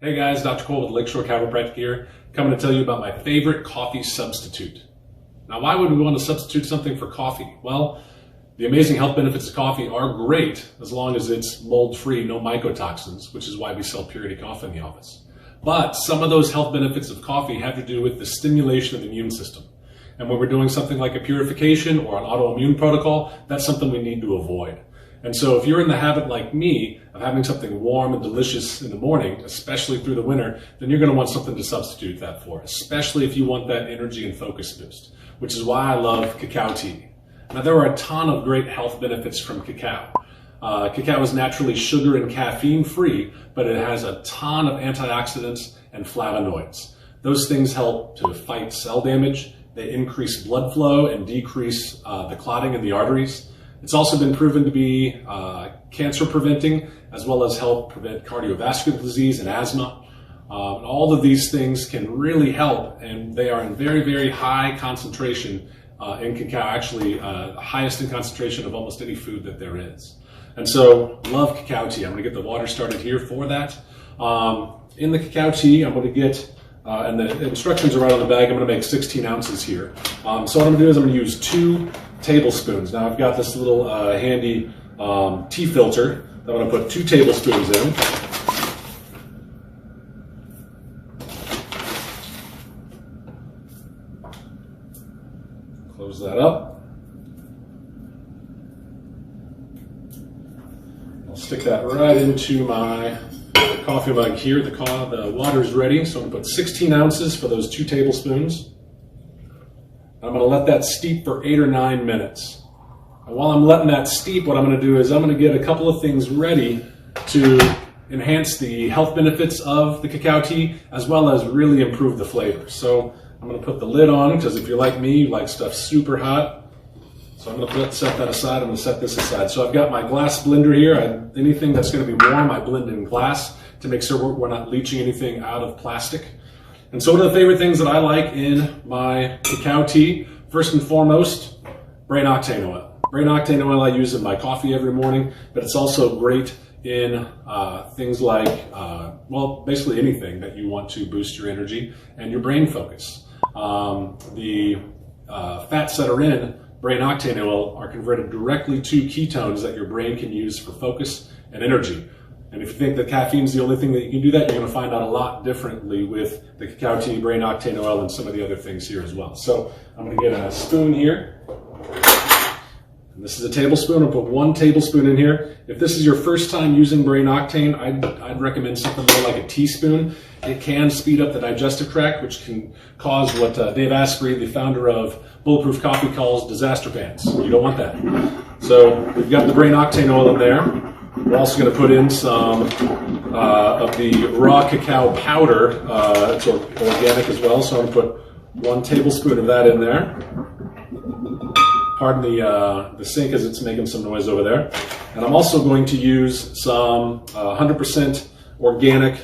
Hey guys, Dr. Cole with Lakeshore Chiropractic here, coming to tell you about my favorite coffee substitute. Now, why would we want to substitute something for coffee? Well, the amazing health benefits of coffee are great as long as it's mold-free, no mycotoxins, which is why we sell Purity Coffee in the office. But some of those health benefits of coffee have to do with the stimulation of the immune system. And when we're doing something like a purification or an autoimmune protocol, that's something we need to avoid. And so if you're in the habit like me of having something warm and delicious in the morning, especially through the winter, then you're going to want something to substitute that for, especially if you want that energy and focus boost, which is why I love cacao tea. Now, there are a ton of great health benefits from cacao. Cacao is naturally sugar and caffeine free, but it has a ton of antioxidants and flavonoids. Those things help to fight cell damage. They increase blood flow and decrease the clotting in the arteries. It's also been proven to be cancer preventing, as well as help prevent cardiovascular disease and asthma. All of these things can really help, and they are in very, very high concentration in cacao, actually the highest in concentration of almost any food that there is. And so, love cacao tea. I'm going to get the water started here for that. In the cacao tea, I'm going to get, and the instructions are right on the bag, I'm going to make 16 ounces here. So what I'm going to do is I'm going to use 2 tablespoons. Now I've got this little handy tea filter that I'm going to put 2 tablespoons in. Close that up. I'll stick that right into my coffee mug here. The water is ready, so I'm going to put 16 ounces for those 2 tablespoons. I'm going to let that steep for 8 or 9 minutes. And while I'm letting that steep, what I'm going to do is I'm going to get a couple of things ready to enhance the health benefits of the cacao tea, as well as really improve the flavor. So I'm going to put the lid on, because if you're like me, you like stuff super hot. So I'm going to set that aside. I'm going to set this aside. So I've got my glass blender here. Anything that's going to be warm, I blend in glass to make sure we're not leaching anything out of plastic. And so one of the favorite things that I like in my cacao tea, first and foremost, Brain Octane oil. Brain Octane oil I use in my coffee every morning, but it's also great in things like, well, basically anything that you want to boost your energy and your brain focus. The fats that are in Brain Octane oil are converted directly to ketones that your brain can use for focus and energy. And if you think that caffeine is the only thing that you can do that, you're going to find out a lot differently with the cacao tea, Brain Octane oil, and some of the other things here as well. So I'm going to get a spoon here. And this is a tablespoon. I'll put 1 tablespoon in here. If this is your first time using Brain Octane, I'd recommend something more like a teaspoon. It can speed up the digestive tract, which can cause what Dave Asprey, the founder of Bulletproof Coffee, calls disaster pants. You don't want that. So we've got the Brain Octane oil in there. We're also going to put in some of the raw cacao powder. It's organic as well, so I'm going to put 1 tablespoon of that in there. Pardon the sink as it's making some noise over there. And I'm also going to use some 100% organic,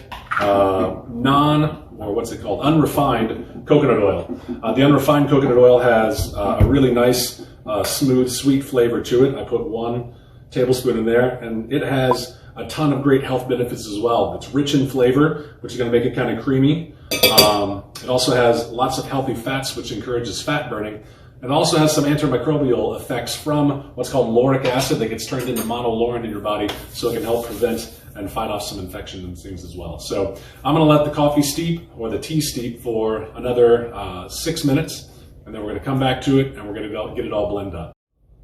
unrefined coconut oil. The unrefined coconut oil has a really nice, smooth, sweet flavor to it. I put 1 tablespoon in there, and it has a ton of great health benefits as well. It's rich in flavor, which is going to make it kind of creamy. It also has lots of healthy fats, which encourages fat burning. It also has some antimicrobial effects from what's called lauric acid that gets turned into monolaurin in your body, so it can help prevent and fight off some infection and things as well. So I'm going to let the coffee steep, or the tea steep, for another 6 minutes, and then we're going to come back to it, and we're going to get it all blended up.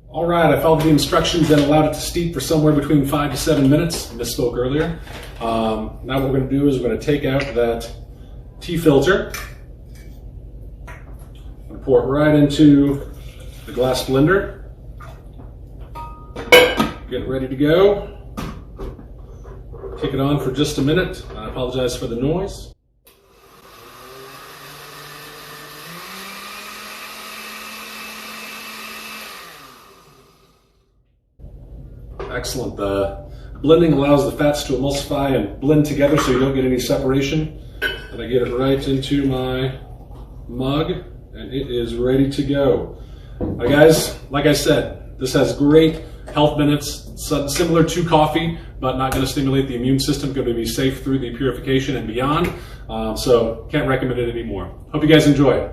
All right, I followed the instructions and allowed it to steep for somewhere between 5 to 7 minutes. I misspoke earlier. Now what we're going to do is we're going to take out that tea filter and pour it right into the glass blender. Get it ready to go. Kick it on for just a minute. I apologize for the noise. Excellent. The blending allows the fats to emulsify and blend together so you don't get any separation. And I get it right into my mug, and it is ready to go. Now guys, like I said, this has great health benefits similar to coffee, but not going to stimulate the immune system, going to be safe through the purification and beyond. So can't recommend it anymore. Hope you guys enjoy it.